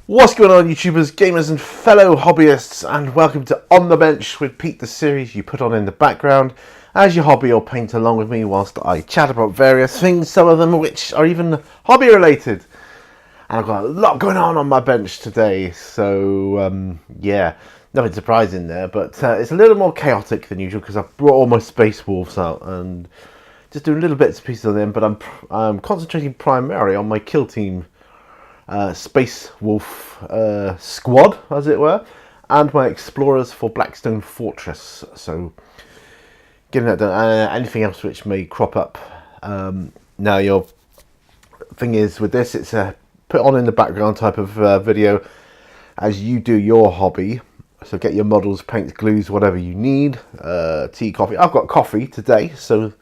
What's going on, YouTubers, gamers and fellow hobbyists, and welcome to On The Bench with Pete, the series you put on in the background as your hobby or paint along with me whilst I chat about various things, some of them which are even hobby related. And I've got a lot going on my bench today, so yeah, nothing surprising there, but it's a little more chaotic than usual because I've brought all my Space Wolves out and just doing little bits and pieces on them, but I'm concentrating primarily on my kill team. Space Wolf squad, as it were, and my explorers for Blackstone Fortress. So, getting that done. Anything else which may crop up. Now, your thing is with this, it's a put on in the background type of video as you do your hobby. So, get your models, paints, glues, whatever you need. Tea, coffee. I've got coffee today, so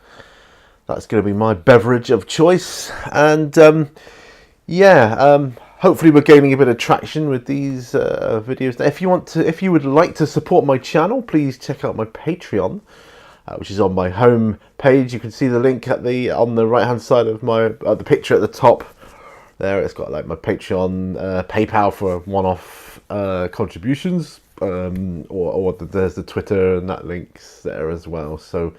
that's going to be my beverage of choice. And hopefully we're gaining a bit of traction with these videos. If you would like to support my channel, please check out my Patreon, which is on my home page. You can see the link on the right hand side of my the picture at the top. There, it's got like my Patreon, PayPal for one-off contributions, or there's the Twitter and that link's there as well. So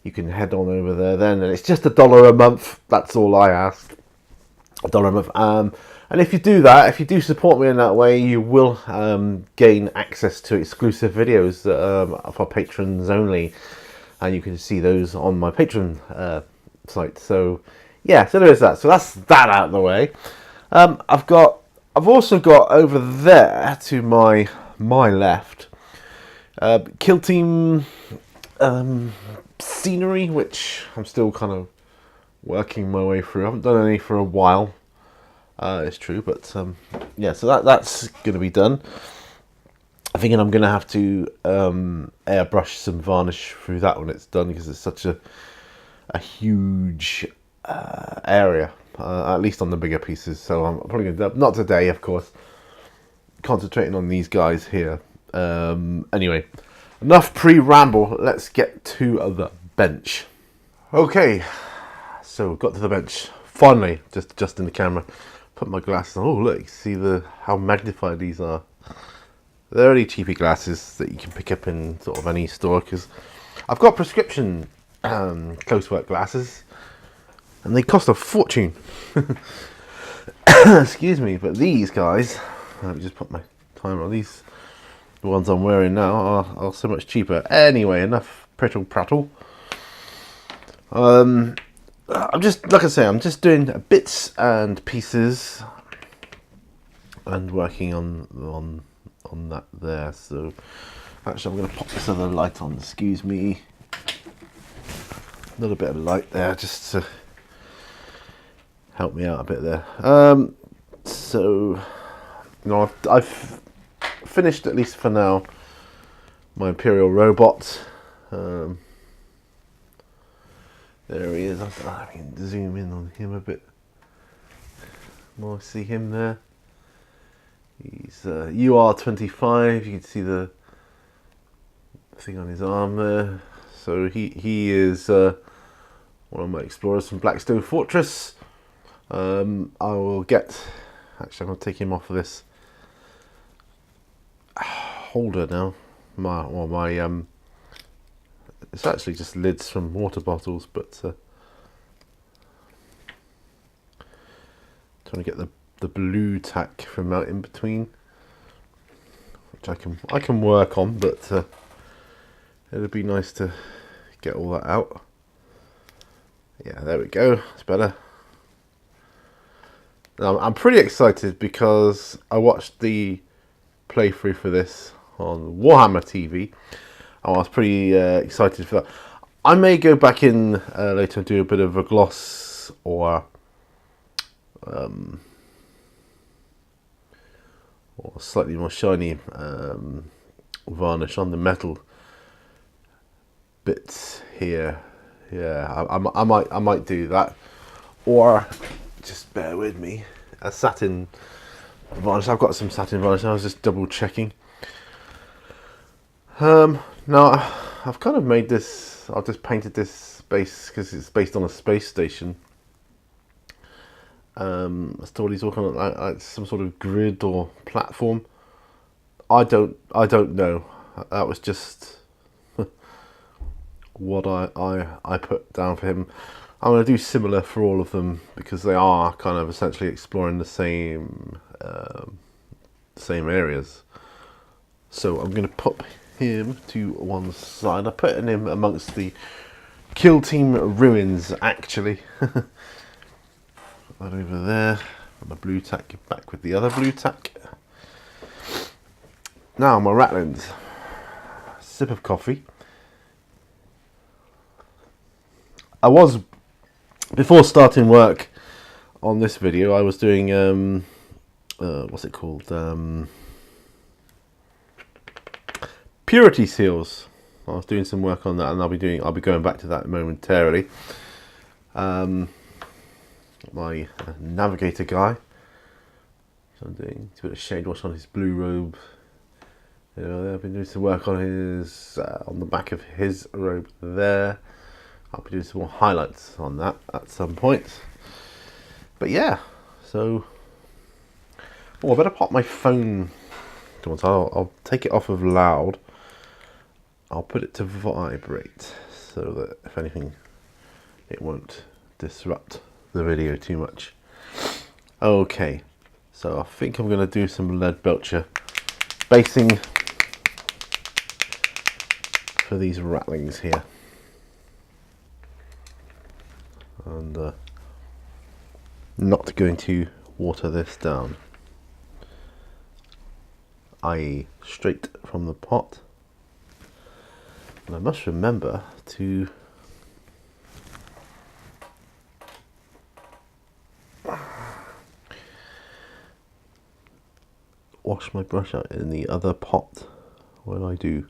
you can head on over there then, and it's just $1 a month. That's all I ask. $1 a month. And if you do that, if you do support me in that way, you will gain access to exclusive videos for patrons only, and you can see those on my Patreon site. So yeah, so there is that. So that's that out of the way. I've also got over there to my left kill team scenery, which I'm still kind of working my way through. I haven't done any for a while, it's true, but yeah, so that's going to be done. I'm thinking I'm going to have to airbrush some varnish through that when it's done, because it's such a huge area, at least on the bigger pieces. So I'm probably going to, not today of course, concentrating on these guys here. Anyway, enough pre-ramble, let's get to the bench. Okay, so got to the bench finally, just adjusting the camera, put my glasses on. Oh look, see how magnified these are. They're only cheapy glasses that you can pick up in sort of any store, because I've got prescription close work glasses and they cost a fortune. Excuse me, but these guys, let me just put my timer on, these, the ones I'm wearing now, are so much cheaper. Anyway, enough prattle prattle. I'm just, like I say, I'm just doing bits and pieces and working on that there. So actually I'm going to pop this other light on, excuse me. A little bit of light there just to help me out a bit there. So, you know, I've finished, at least for now, my Imperial robot. There he is. I can zoom in on him a bit more. See him there. He's UR25. You can see the thing on his arm there. So he is one of my explorers from Blackstone Fortress. I will get. Actually, I'm going to take him off of this holder now. My it's actually just lids from water bottles, but trying to get the blue tack from out in between, which I can work on, but it'd be nice to get all that out. Yeah, there we go. It's better. Now, I'm pretty excited because I watched the playthrough for this on Warhammer TV. I was pretty excited for that. I may go back in later and do a bit of a gloss or slightly more shiny varnish on the metal bits here. Yeah, I might do that, or just bear with me. A satin varnish. I've got some satin varnish. I was just double checking. Now, I've kind of made this, I've just painted this space because it's based on a space station. As to what he's working on, like some sort of grid or platform. I don't know. That was just what I put down for him. I'm going to do similar for all of them because they are kind of essentially exploring the same areas. So I'm going to put him to one side. I'm putting him amongst the kill team ruins, actually. That over there. And the blue tack back with the other blue tack. Now my rattlings. Sip of coffee. I was, before starting work on this video, I was doing what's it called? Purity seals. I was doing some work on that, and I'll be going back to that momentarily. My navigator guy. So I'm doing a bit of shade wash on his blue robe. You know, I've been doing some work on his on the back of his robe there. I'll be doing some more highlights on that at some point. But yeah, so I better pop my phone. I'll take it off of loud. I'll put it to vibrate so that if anything, it won't disrupt the video too much. Okay, so I think I'm going to do some lead belcher basing for these rattlings here, and not going to water this down, i.e. straight from the pot. And I must remember to wash my brush out in the other pot when I do.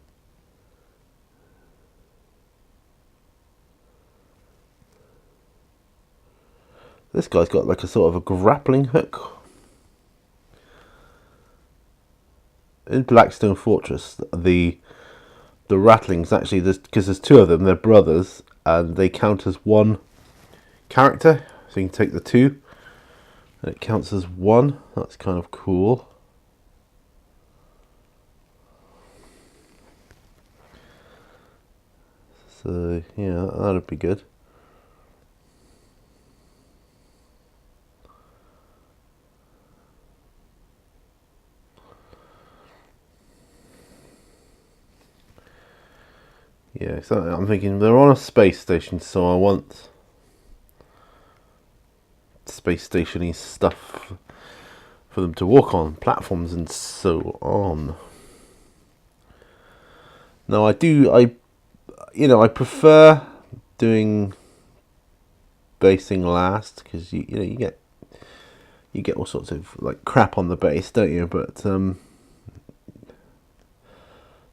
This guy's got like a sort of a grappling hook. In Blackstone Fortress, the rattlings actually, because there's two of them, they're brothers, and they count as one character. So you can take the two, and it counts as one. That's kind of cool. So yeah, that'd be good. Yeah, so I'm thinking they're on a space station, so I want space stationy stuff for them to walk on, platforms and so on. Now I prefer doing basing last because you get all sorts of like crap on the base, don't you? But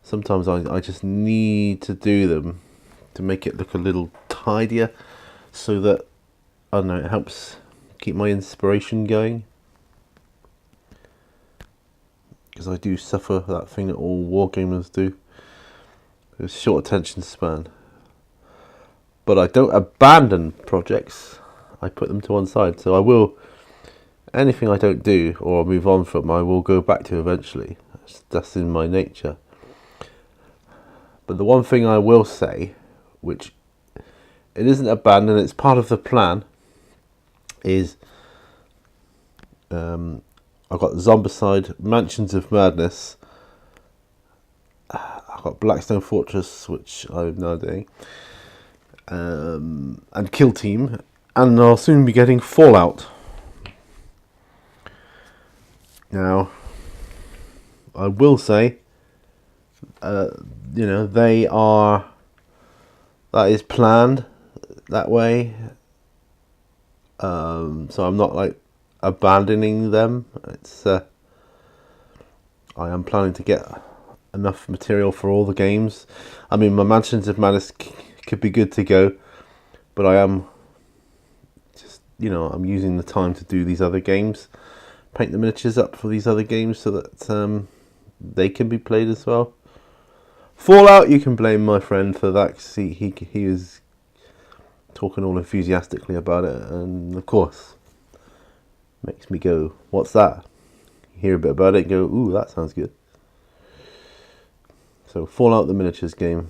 sometimes I just need to do them to make it look a little tidier, so that, I don't know, it helps keep my inspiration going. Because I do suffer that thing that all wargamers do, a short attention span. But I don't abandon projects, I put them to one side. So I will, anything I don't do or move on from, I will go back to eventually. That's in my nature. But the one thing I will say, which it isn't abandoned, it's part of the plan, is I've got Zombicide, Mansions of Madness, I've got Blackstone Fortress, which I'm now doing, and Kill Team, and I'll soon be getting Fallout. Now, I will say, that is planned that way, so I'm not like abandoning them. It's I am planning to get enough material for all the games. I mean, my Mansions of Madness could be good to go, but I am just, I'm using the time to do these other games, paint the miniatures up for these other games so that they can be played as well. Fallout, you can blame my friend for that, because he was talking all enthusiastically about it, and of course makes me go, what's that? Hear a bit about it and go, ooh, that sounds good. So Fallout the Miniatures game.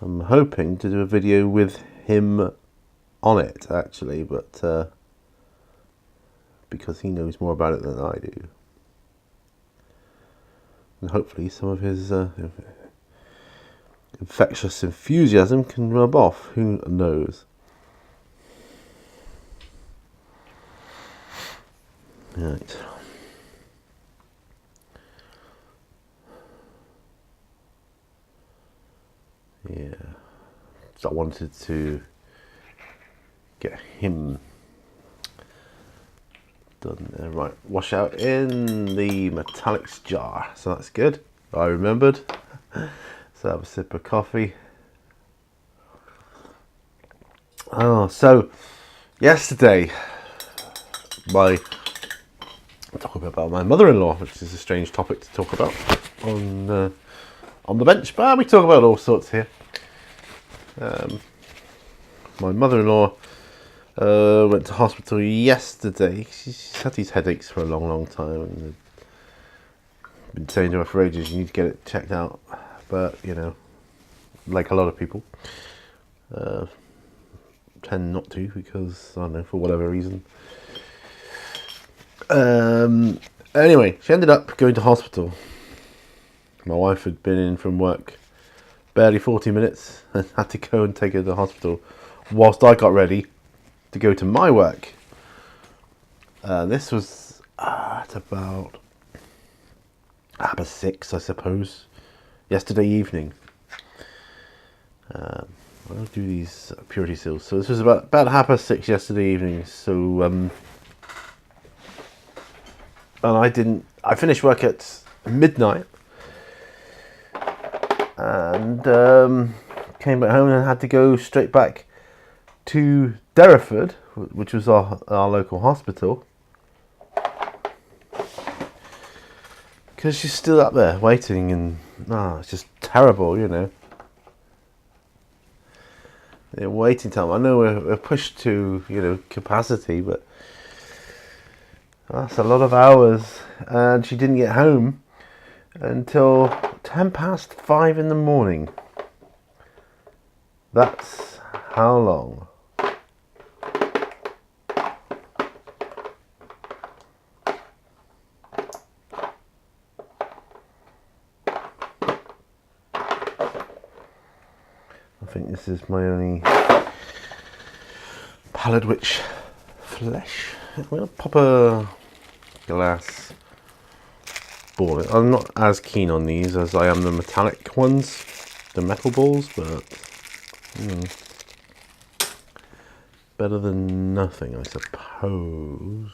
I'm hoping to do a video with him on it, actually, but because he knows more about it than I do. And hopefully some of his infectious enthusiasm can rub off. Who knows? Right. Yeah. So I wanted to get him done. Right. Wash out in the metallics jar. So that's good. I remembered. So have a sip of coffee. Oh, so yesterday, I'm talking about my mother-in-law, which is a strange topic to talk about on the bench, but we talk about all sorts here. My mother-in-law went to hospital yesterday. She's had these headaches for a long time, and I've been saying to her for ages, you need to get it checked out. But you know, like a lot of people, tend not to because I don't know, for whatever reason. Anyway, she ended up going to hospital. My wife had been in from work barely 40 minutes and had to go and take her to the hospital whilst I got ready to go to my work. This was at about 6, I suppose, yesterday evening. I'll do these purity seals. So this was about 6:30 yesterday evening. So and I finished work at midnight and came back home and had to go straight back to Derriford, which was our local hospital, because she's still up there waiting, and it's just terrible, you know. The waiting time. I know we're pushed to, you know, capacity, but that's a lot of hours, and she didn't get home until 5:10 in the morning. That's how long. I think this is my only palate which flesh. I'm going to pop a glass ball. I'm not as keen on these as I am the metallic ones, the metal balls, but better than nothing, I suppose.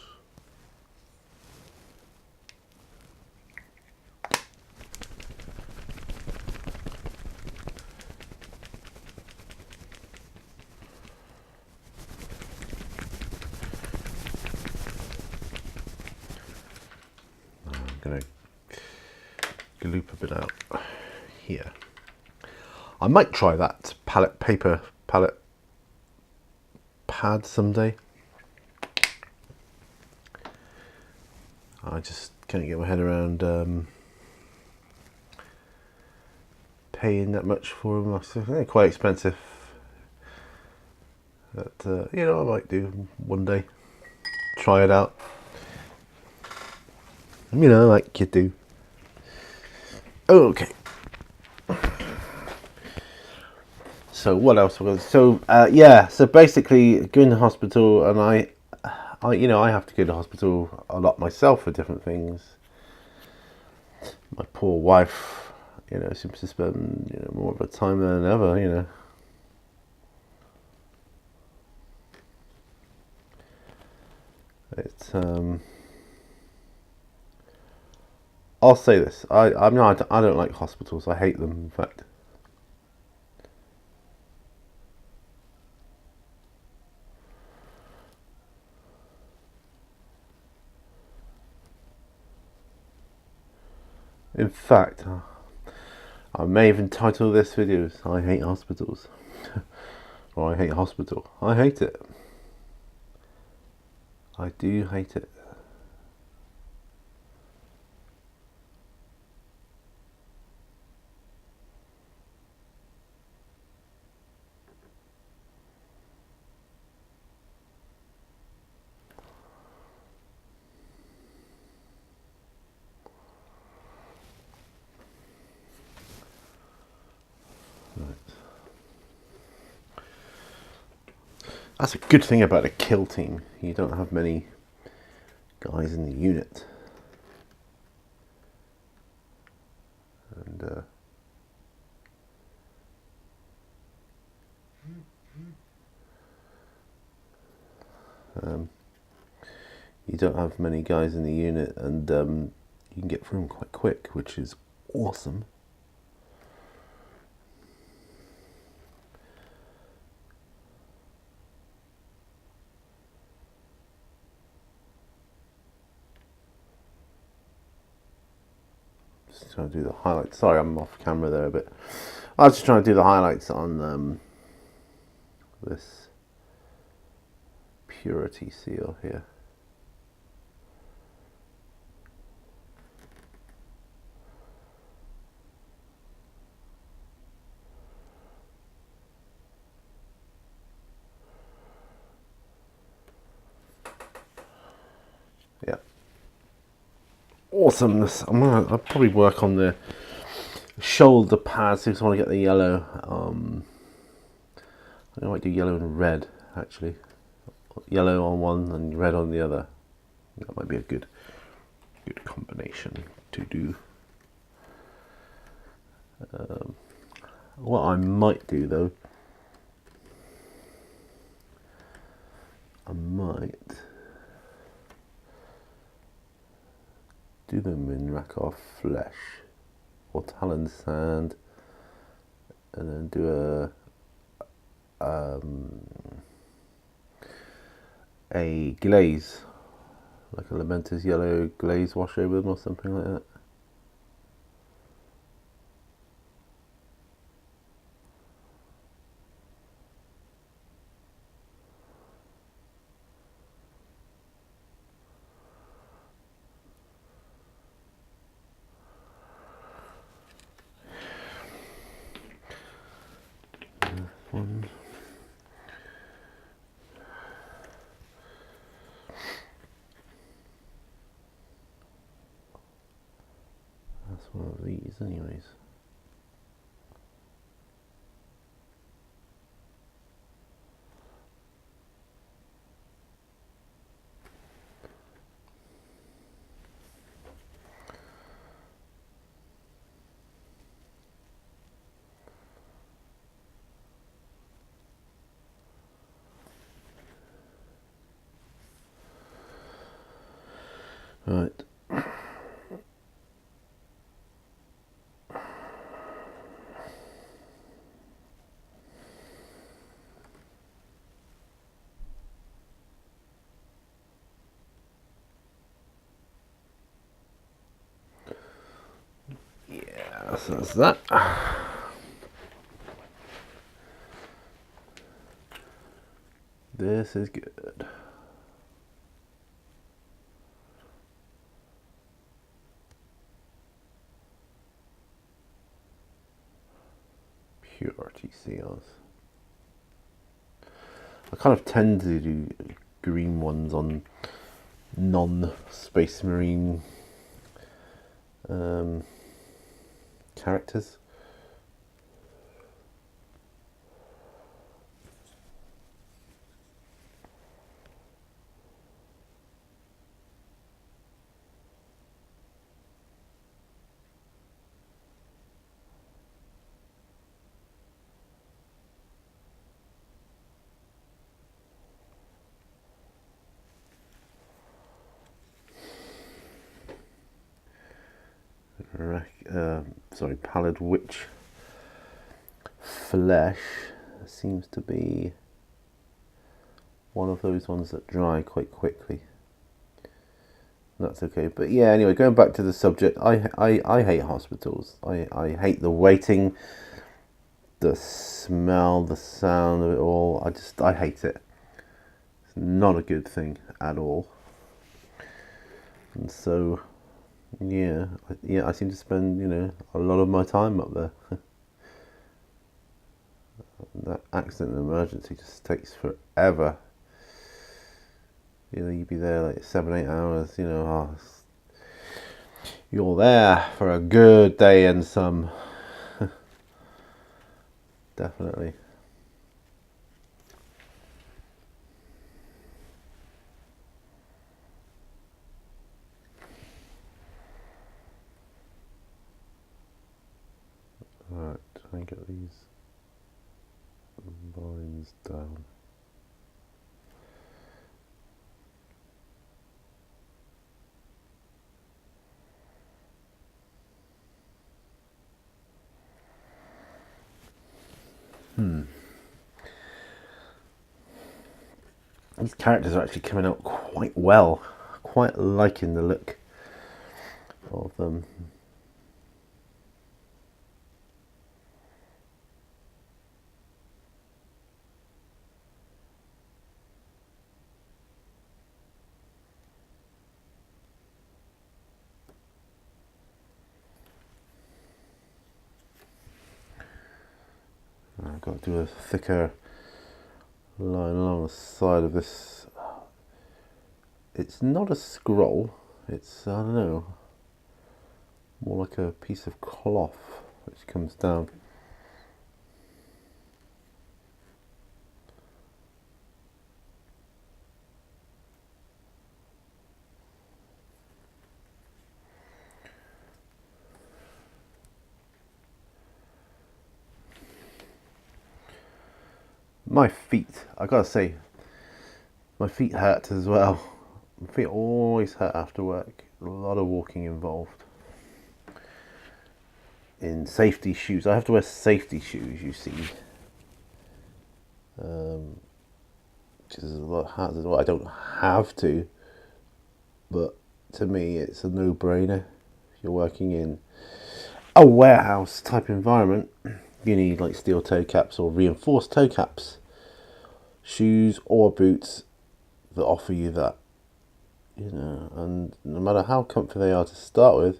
I'm going to gloop a bit out here. I might try that palette pad someday. I just can't get my head around paying that much for them. They're quite expensive. But you know, I might do one day. Try it out. You know, like you do. Okay. So what else? So yeah. So basically, going to hospital, and I you know, I have to go to hospital a lot myself for different things. My poor wife, you know, seems to spend, you know, more of her time than ever. You know. It's I'll say this. I don't like hospitals. I hate them. In fact. I may even title this video "I hate hospitals," or "I hate hospital." I hate it. I do hate it. That's a good thing about a kill team. You don't have many guys in the unit. And you don't have many guys in the unit, and you can get through them quite quick, which is awesome. Just trying to do the highlights. Sorry, I'm off camera there a bit. I was just trying to do the highlights on this purity seal here. Yeah. Awesomeness. I'll probably work on the shoulder pads because I want to get the yellow. I might do yellow and red actually. Yellow on one and red on the other. That might be a good combination to do. What I might do though, I might do them in Rakov flesh or talon sand, and then do a glaze, like a Lamentus yellow glaze wash over them or something like that. One. That's one of these anyways. Right. Yeah, so that's that. This is good. Purity seals. I kind of tend to do green ones on non-Space Marine characters. Sorry, Pallid Witch flesh seems to be one of those ones that dry quite quickly. That's okay, but yeah, anyway, going back to the subject, I hate hospitals. I hate the waiting, the smell, the sound of it all. I hate it. It's not a good thing at all. And so, yeah, I seem to spend, a lot of my time up there. That accident and emergency just takes forever. You'd be there like 7-8 hours, you're there for a good day and some. Definitely. Alright, try and get these lines down. These characters are actually coming out quite well. Quite liking the look of them. I've got to do a thicker line along the side of this. It's not a scroll, it's, I don't know, more like a piece of cloth which comes down. My feet, I gotta say, my feet hurt as well. My feet always hurt after work. A lot of walking involved. In safety shoes, I have to wear safety shoes, you see. Which is a lot harder. Well, I don't have to, but to me it's a no-brainer. If you're working in a warehouse type environment, you need like steel toe caps or reinforced toe caps, shoes or boots that offer you that, and no matter how comfy they are to start with,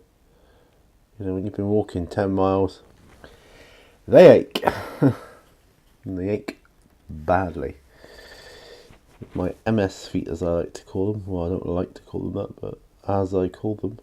when you've been walking 10 miles, they ache. And they ache badly. My MS feet, as I like to call them. Well, I don't like to call them that, but as I call them.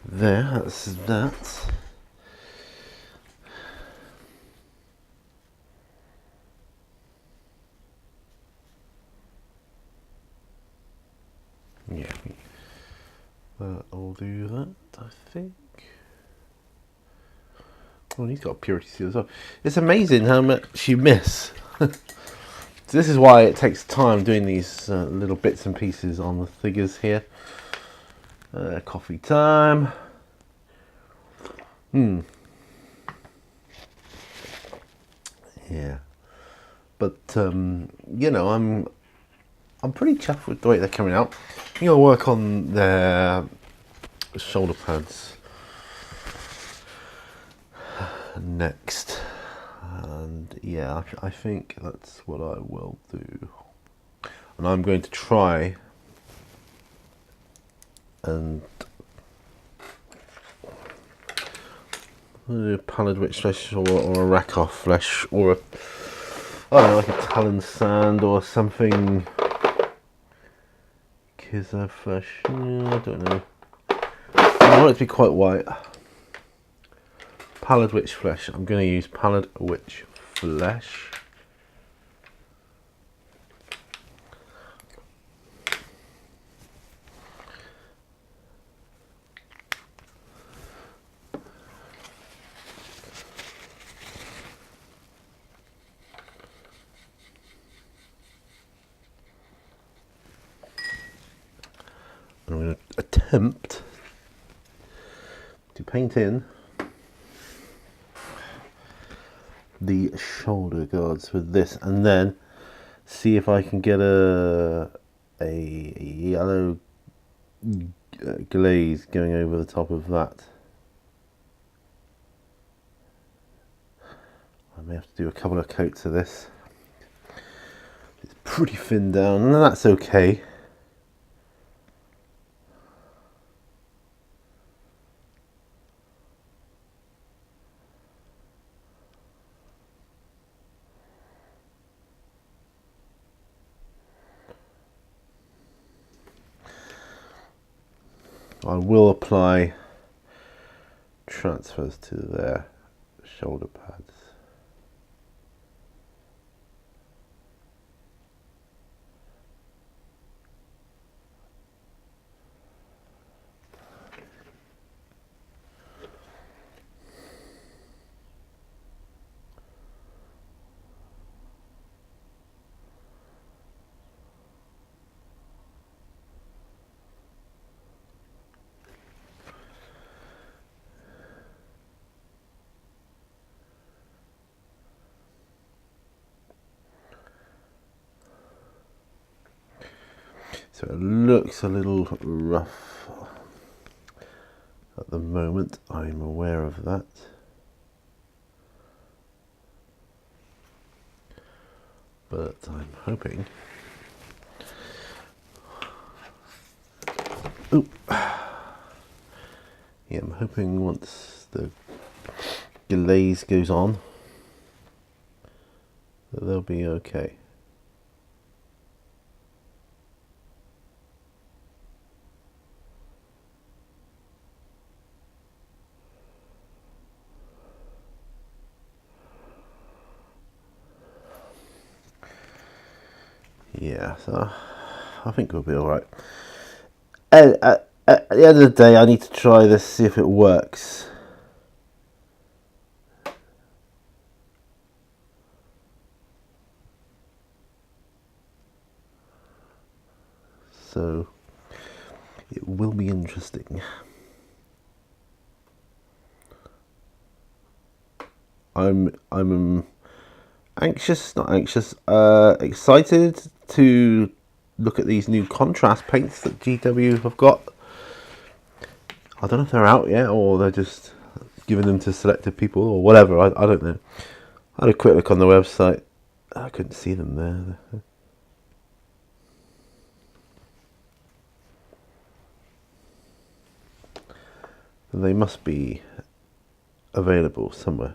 That's that. Yeah, I'll do that, I think. Oh, he's got a purity seal as well. It's amazing how much you miss. So this is why it takes time doing these little bits and pieces on the figures here. Coffee time. Yeah, but I'm pretty chuffed with the way they're coming out. I'm gonna work on their shoulder pads next, and yeah, I think that's what I will do. And I'm going to try and a pallid witch flesh or a rack-off flesh or a, I don't know, like a talon sand or something. Kizar flesh, I don't know. I want it to be quite white. Pallid witch flesh, I'm going to use pallid witch flesh. I'm attempt to paint in the shoulder guards with this, and then see if I can get a yellow glaze going over the top of that. I may have to do a couple of coats of this. It's pretty thin down, and that's okay. I will apply transfers to their shoulder pads. So it looks a little rough at the moment, I'm aware of that. But I'm hoping... Ooh. Yeah, I'm hoping once the glaze goes on that they'll be okay. Yeah, so I think we'll be alright. At the end of the day, I need to try this, see if it works. So it will be interesting. I'm not anxious, excited to look at these new contrast paints that GW have got. I don't know if they're out yet or they're just giving them to selected people or whatever. I don't know. I had a quick look on the website. I couldn't see them there. They must be available somewhere.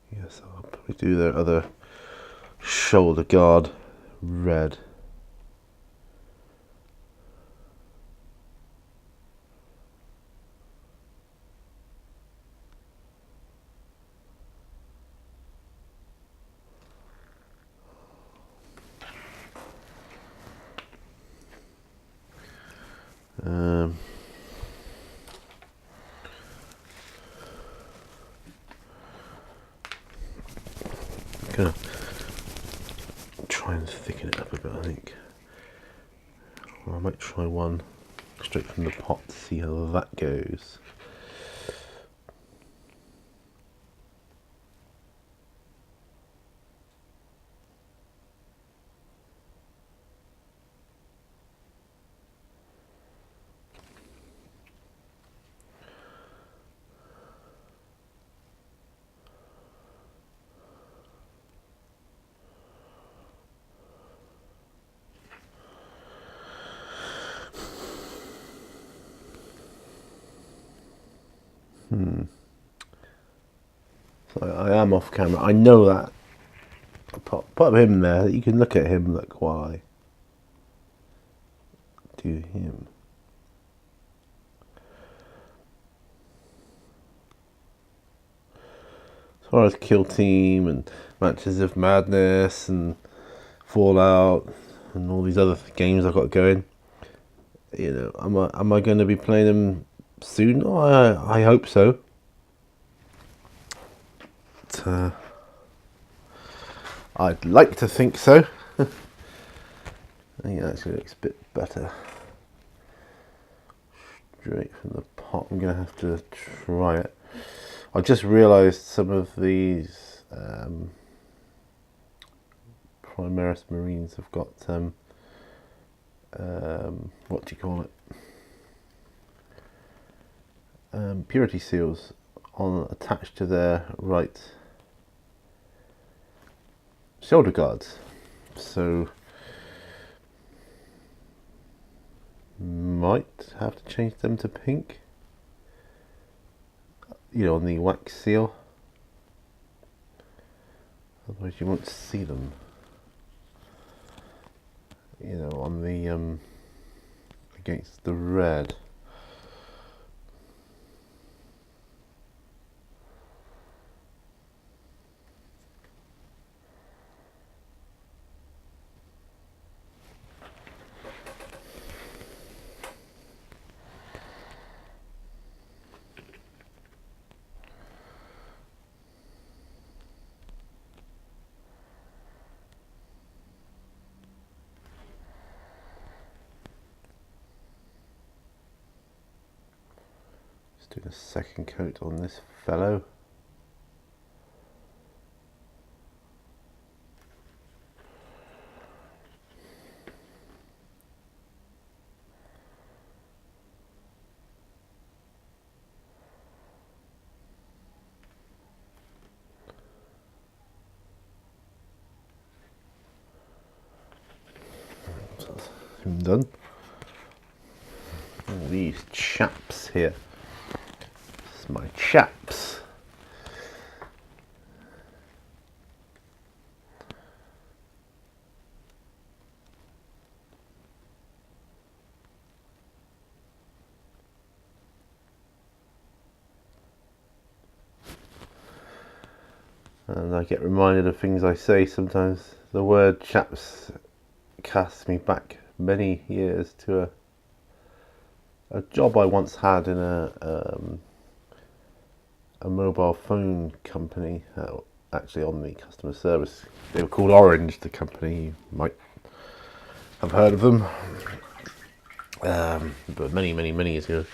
Yes, I'll probably do their other shoulder guard red. Gonna try and thicken it up a bit, I think. Or I might try one straight from the pot to see how that goes. So I am off camera. I know that. Put him there. You can look at him like while I do him. As far as Kill Team and Matches of Madness and Fallout and all these other games I've got going, you know, am I going to be playing them soon? Oh, I hope so. But, I'd like to think so. I think it actually looks a bit better. Straight from the pot. I'm going to have to try it. I just realised some of these Primaris Marines have got what do you call it? Purity seals on attached to their right shoulder guards. So might have to change them to pink. You know, on the wax seal. Otherwise you won't see them. You know, on the against the red. Doing a second coat on this fellow. So that's him done. All these chaps here. My chaps. And I get reminded of things I say sometimes. The word chaps casts me back many years to a job I once had in a mobile phone company, actually on the customer service. They were called Orange, the company. You might have heard of them, but many years ago.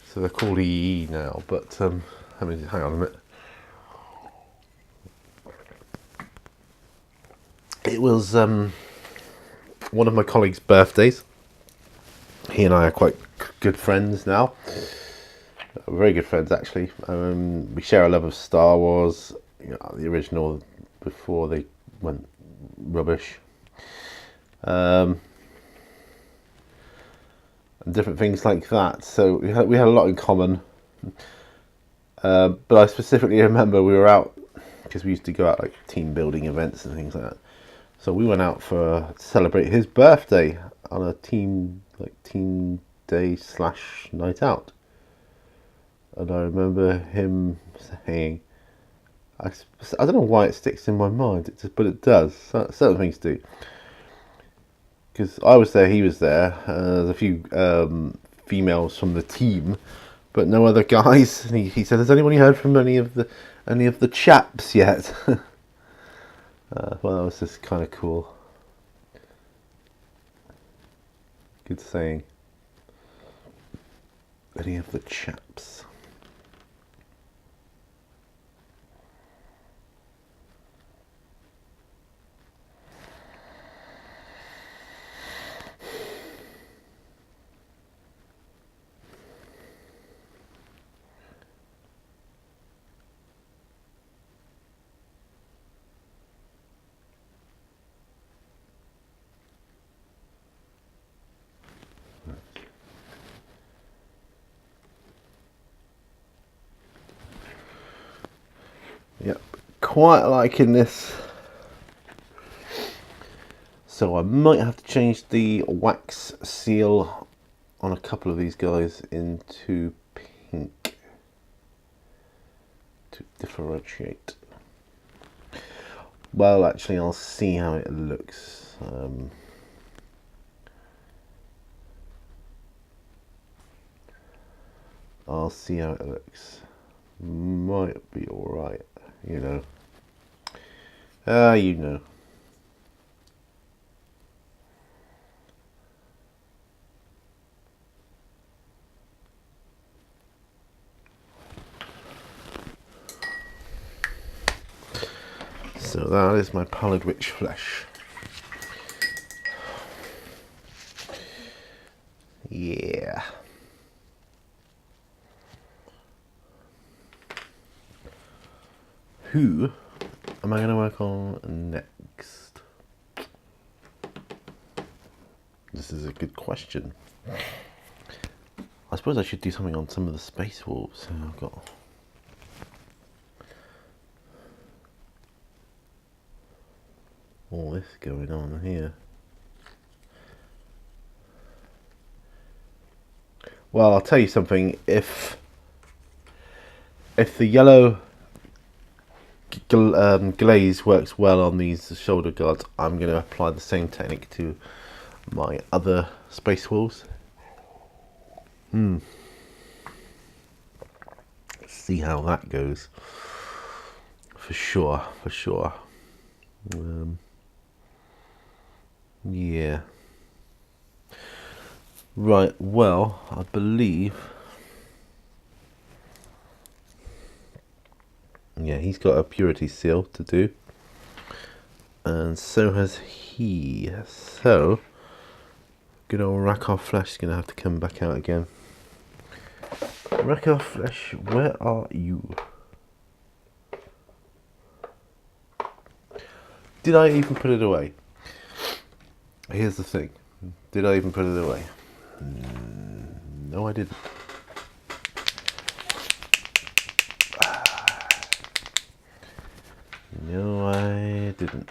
So they're called EE now. But I mean, hang on a minute. It was one of my colleagues' birthdays. He and I are quite good friends now. Very good friends, actually. We share a love of Star Wars, you know, the original, before they went rubbish, and different things like that. So we had a lot in common. But I specifically remember we were out because we used to go out like team building events and things like that. So we went out to celebrate his birthday on a team day / night out. And I remember him saying, I don't know why it sticks in my mind, but it does. Certain things do. Because I was there, he was there. There's a few females from the team, but no other guys. And he said, "Has anybody heard from any of the chaps yet?" Well, that was just kind of cool. Good saying. Any of the chaps. Yep, quite liking this. So I might have to change the wax seal on a couple of these guys into pink to differentiate. Well, actually, I'll see how it looks. I'll see how it looks. Might be alright, you know. You know. So that is my pallid witch flesh. Yeah. Who am I going to work on next? This is a good question. I suppose I should do something on some of the space wolves. I've got all this going on here. Well, I'll tell you something. If the yellow glaze works well on these shoulder guards, I'm going to apply the same technique to my other space wolves. See how that goes. For sure. Yeah. Right, well, I believe... Yeah, he's got a purity seal to do. And so has he. So, good old Rakov Flesh is going to have to come back out again. Rakov Flesh, where are you? Did I even put it away? Here's the thing. Did I even put it away? No, I didn't. No, I didn't.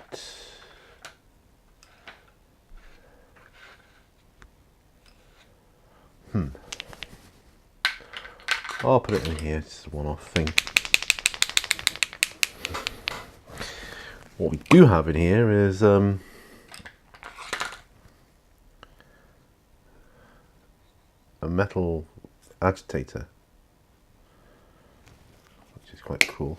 I'll put it in here, it's a one-off thing. What we do have in here is a metal agitator, which is quite cool.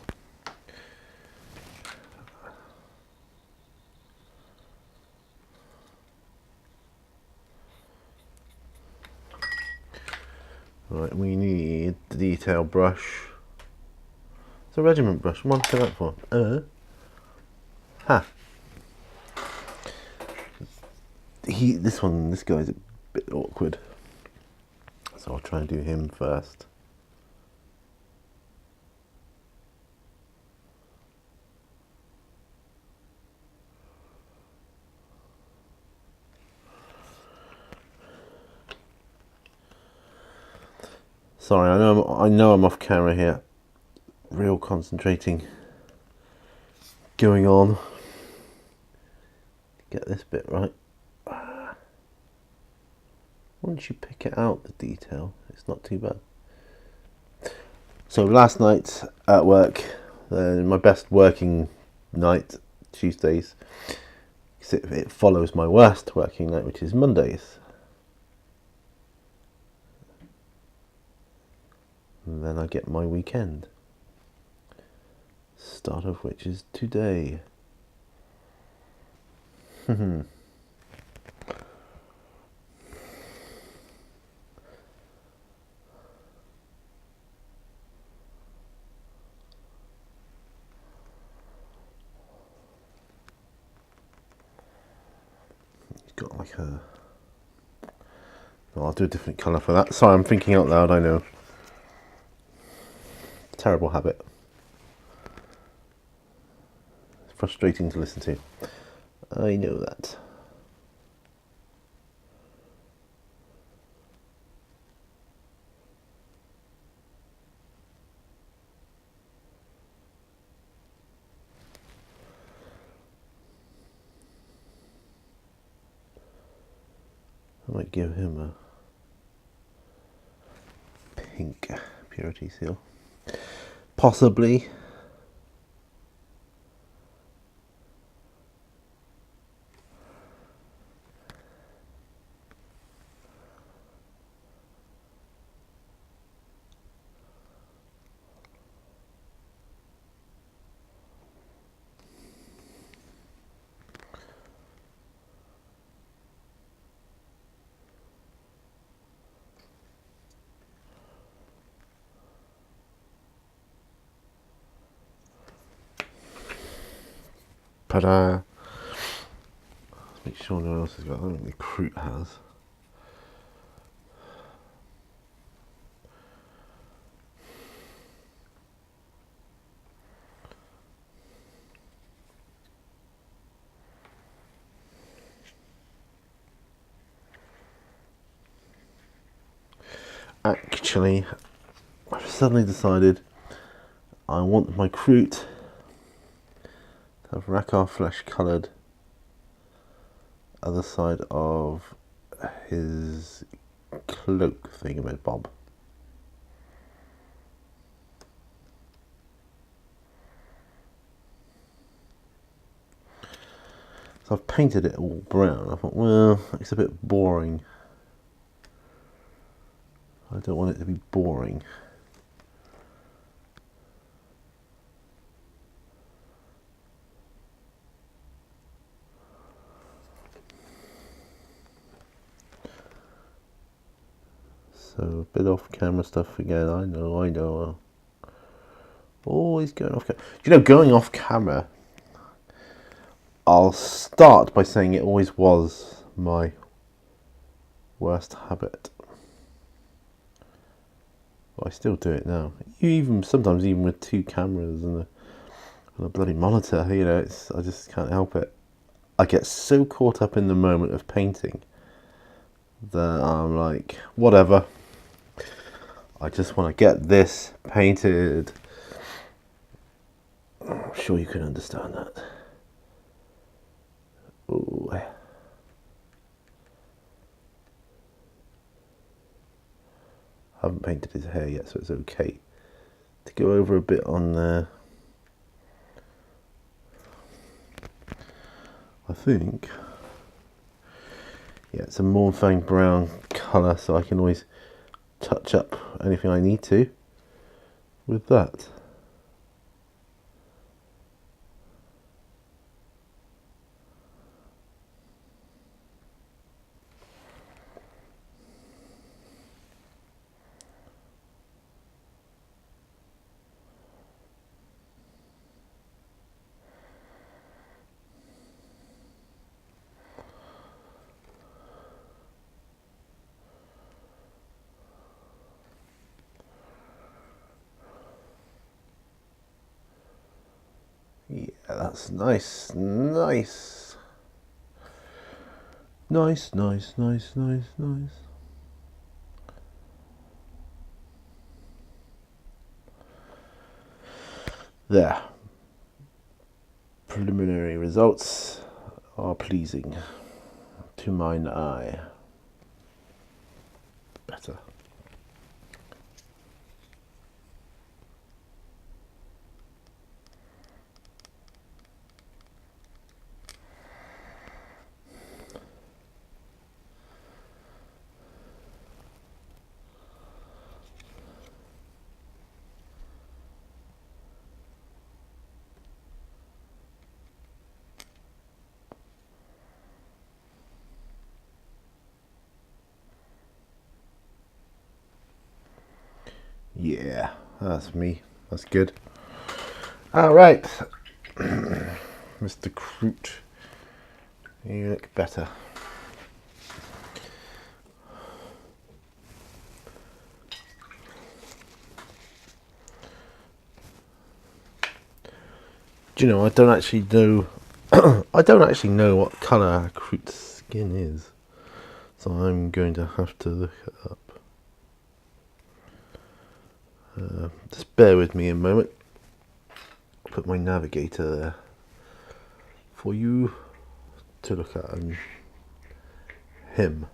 Right, we need the detail brush. It's a regiment brush. What am I that for? This guy's a bit awkward. So I'll try and do him first. Sorry, I know I'm off camera here. Real concentrating going on. Get this bit right. Once you pick it out, the detail, it's not too bad. So last night at work, my best working night, Tuesdays, it follows my worst working night, which is Mondays. And then I get my weekend, start of which is today. He's got like a... Oh, I'll do a different colour for that. Sorry, I'm thinking out loud, I know. Terrible habit. It's frustrating to listen to. I know that. I might give him a pink purity seal. Possibly. Ta-da! Let's make sure no one else has got. I don't think the Crute has. Actually, I've suddenly decided I want my Crute to have Rakkar flesh coloured other side of his cloak thingamabob. So I've painted it all brown. I thought, well, it's a bit boring. I don't want it to be boring. So a bit off camera stuff again. I know. Always going off camera. You know, going off camera, I'll start by saying it always was my worst habit. Well, I still do it now. Sometimes even with two cameras and a bloody monitor, you know, I just can't help it. I get so caught up in the moment of painting that I'm like, whatever. I just want to get this painted. I'm sure you can understand that. Ooh. I haven't painted his hair yet, so it's okay to go over a bit on there. I think, yeah, it's a Mornfang brown colour, so I can always touch up anything I need to with that. Yeah, that's nice. Nice. There. Preliminary results are pleasing to mine eye. Better. Yeah, that's me. That's good. All right, Mr. Crute, you look better. Do you know? I don't actually know. I don't actually know what colour Crute's skin is, so I'm going to have to look it up. Just bear with me a moment. Put my navigator there for you to look at him.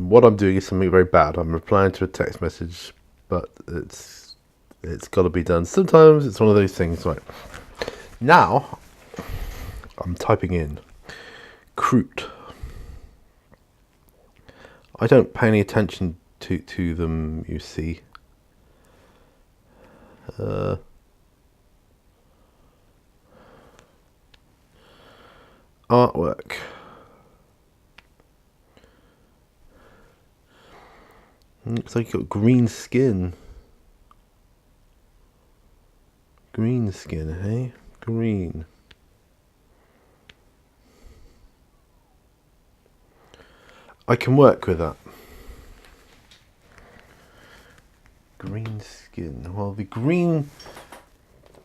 What I'm doing is something very bad. I'm replying to a text message, but it's got to be done. Sometimes it's one of those things. Right now, I'm typing in Crute. I don't pay any attention to them, you see. artwork. Looks like you've got green skin. Green skin, hey? Green. I can work with that. Green skin. Well, the green,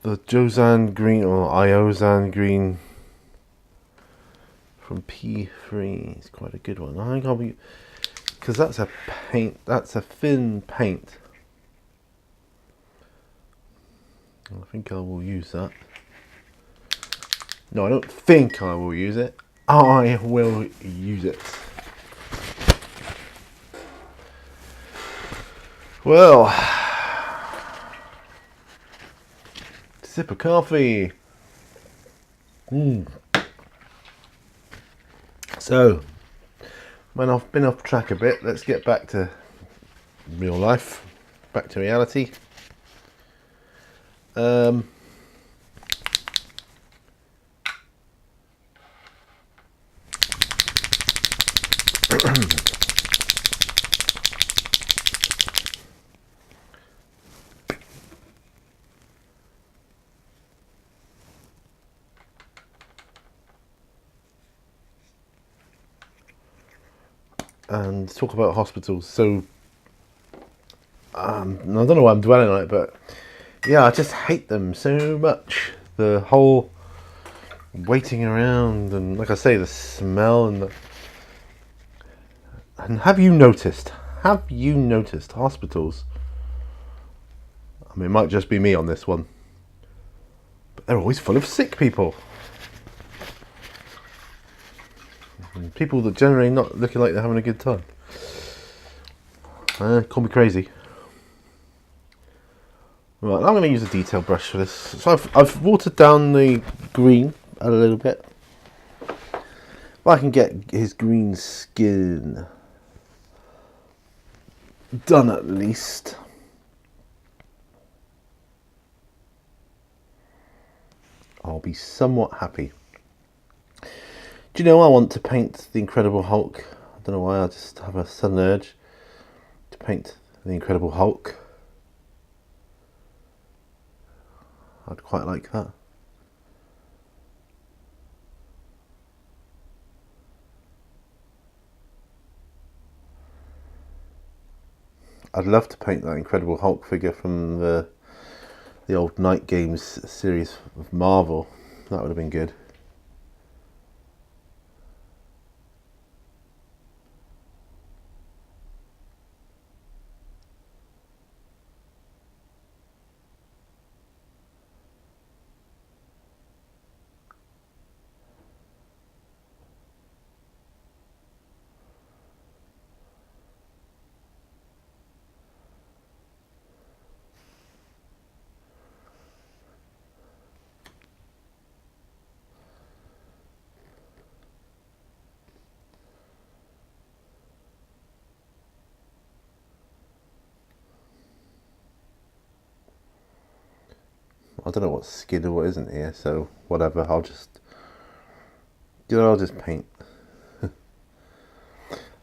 the Jozan green or Iozan green from P3 is quite a good one. I think I'll be, because that's a paint. That's a thin paint. I think I will use that. No, I don't think I will use it. I will use it. Well, sip of coffee. So, when I've been off track a bit, let's get back to real life, back to reality. And talk about hospitals. So, I don't know why I'm dwelling on it, but yeah, I just hate them so much. The whole waiting around, and like I say, the smell and the. And have you noticed hospitals? I mean, it might just be me on this one, but they're always full of sick people. And people that generally not looking like they're having a good time. Call me crazy. Right, I'm going to use a detail brush for this. So I've watered down the green a little bit. If I can get his green skin done at least. I'll be somewhat happy. Do you know I want to paint the Incredible Hulk? I don't know why, I just have a sudden urge to paint the Incredible Hulk. I'd quite like that. I'd love to paint that Incredible Hulk figure from the old Night Games series of Marvel. That would have been good. I don't know what's skin or what isn't here, so whatever, I'll just paint.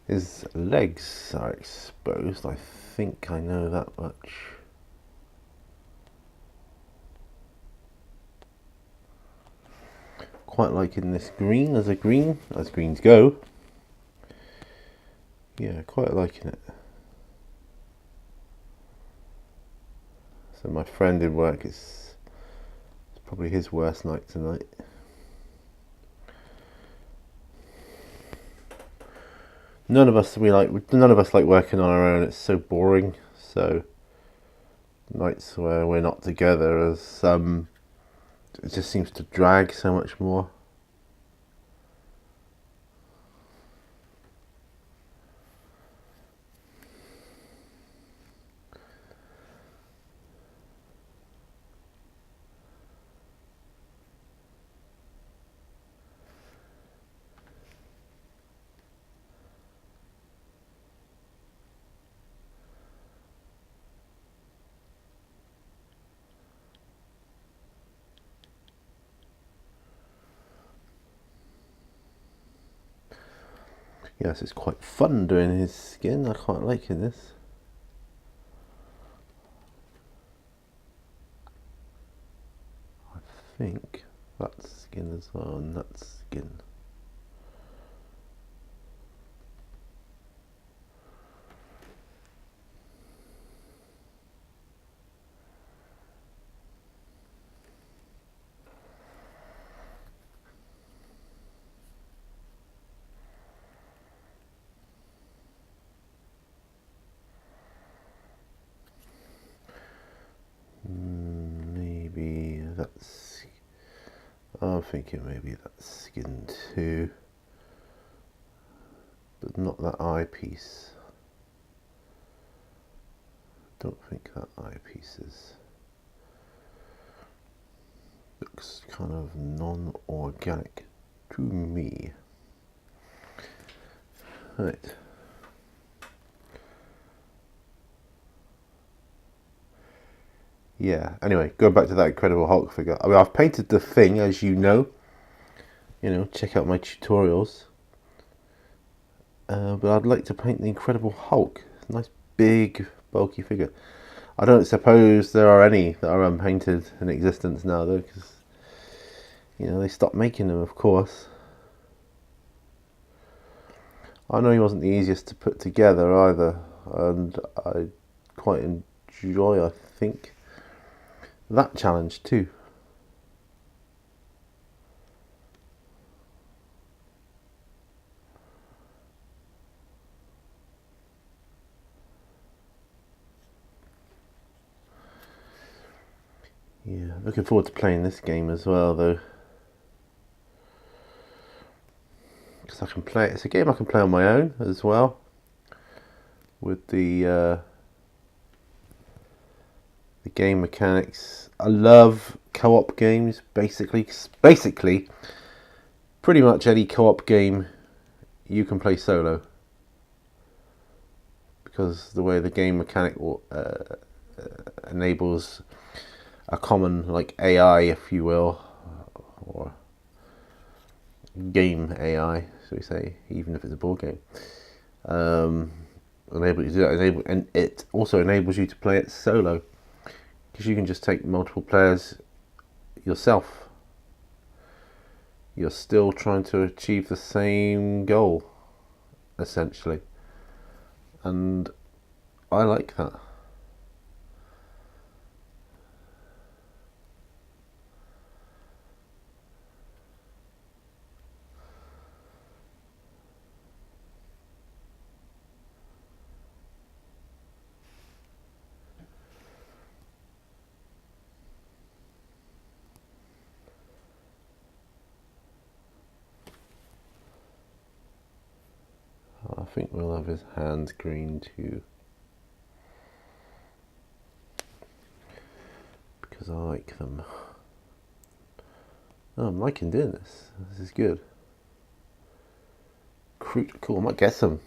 His legs are exposed, I think I know that much. Quite liking this green as greens go. Yeah, quite liking it. So my friend in work is probably his worst night tonight. None of us like working on our own. It's so boring. So nights where we're not together, it just seems to drag so much more. Yes, it's quite fun doing his skin. I quite like this. I think that's skin as well, and that's skin. Maybe that's... I'm thinking maybe that's skin too, but not that eyepiece. Don't think that eyepiece is. Looks kind of non-organic to me. Right. Yeah, anyway, going back to that Incredible Hulk figure. I mean, I've painted the Thing, as you know. You know, check out my tutorials. But I'd like to paint the Incredible Hulk. Nice, big, bulky figure. I don't suppose there are any that are unpainted in existence now, though, because, you know, they stopped making them, of course. I know he wasn't the easiest to put together either, and I quite enjoy, I think, that challenge too. Yeah, looking forward to playing this game as well, though, because I can play. It's a game I can play on my own as well, with the game mechanics. I love co-op games. Basically, pretty much any co-op game you can play solo, because the way the game mechanic enables a common, like, AI, if you will, or game AI, so we say, even if it's a board game. Enable you to do that, and it also enables you to play it solo, because you can just take multiple players yourself. You're still trying to achieve the same goal, essentially, and I like that. I think we'll have his hands green too, because I like them. Oh, I'm liking doing this. This is good. Recruit, cool. I might get some.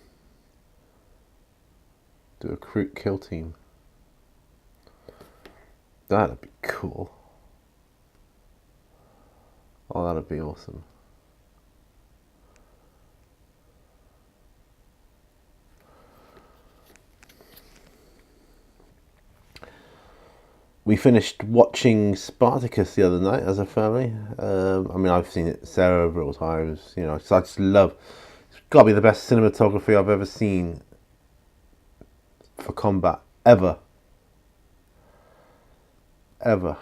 Do a recruit kill team. That'd be cool. Oh, that'd be awesome. We finished watching Spartacus the other night as a family. I mean, I've seen it several times. You know, I just love. It's got to be the best cinematography I've ever seen for combat ever. Ever.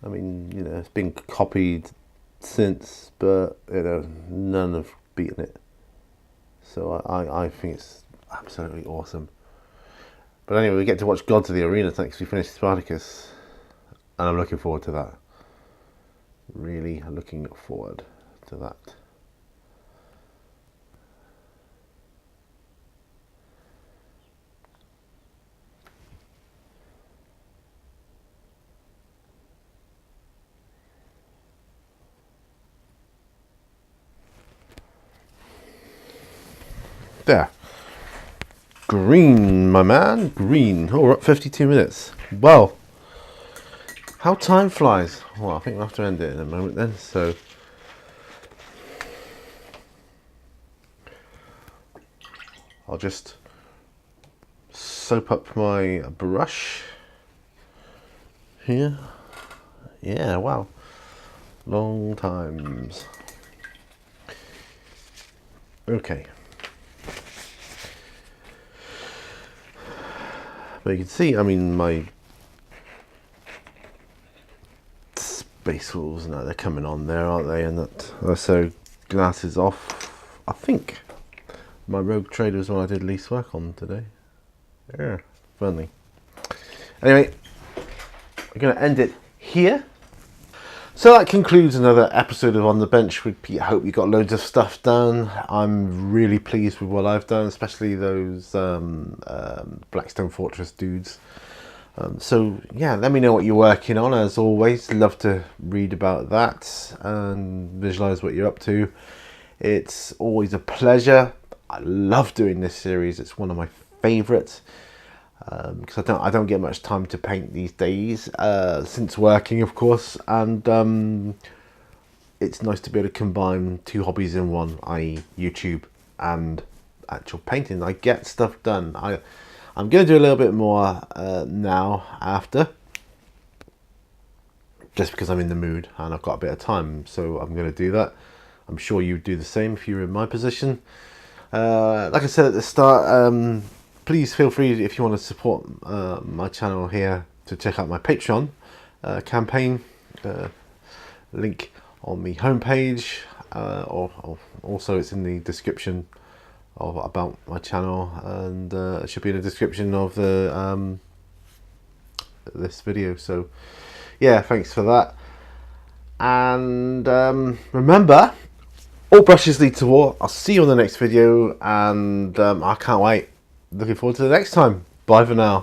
I mean, you know, it's been copied since, but, you know, none have beaten it. So I think it's absolutely awesome. But anyway, we get to watch Gods of the Arena next. We finished Spartacus, and I'm looking forward to that. Really looking forward to that. There. Green, my man. Green. Oh, we're up 52 minutes. Well, how time flies. Well, I think we'll have to end it in a moment then. So, I'll just soap up my brush here. Yeah, wow, long times. Okay, but you can see, I mean, my space walls now, they're coming on there, aren't they? And that, so glasses off. I think my Rogue Trader was one I did least work on today. Yeah, funny. Anyway, we're going to end it here. So that concludes another episode of On the Bench with Pete. I hope you got loads of stuff done. I'm really pleased with what I've done, especially those Blackstone Fortress dudes. So yeah, let me know what you're working on. As always, love to read about that and visualize what you're up to. It's always a pleasure. I love doing this series. It's one of my favorites. Because I don't get much time to paint these days, since working, of course, and it's nice to be able to combine two hobbies in one, i.e. YouTube and actual painting. I get stuff done. I'm going to do a little bit more now after, just because I'm in the mood and I've got a bit of time, so I'm going to do that. I'm sure you'd do the same if you were in my position. Like I said at the start, please feel free, if you want to support my channel here, to check out my Patreon campaign. Link on the homepage, or also it's in the description about my channel, and it should be in the description of the this video. So yeah, thanks for that. And remember, all brushes lead to war. I'll see you on the next video, and I can't wait. Looking forward to the next time. Bye for now.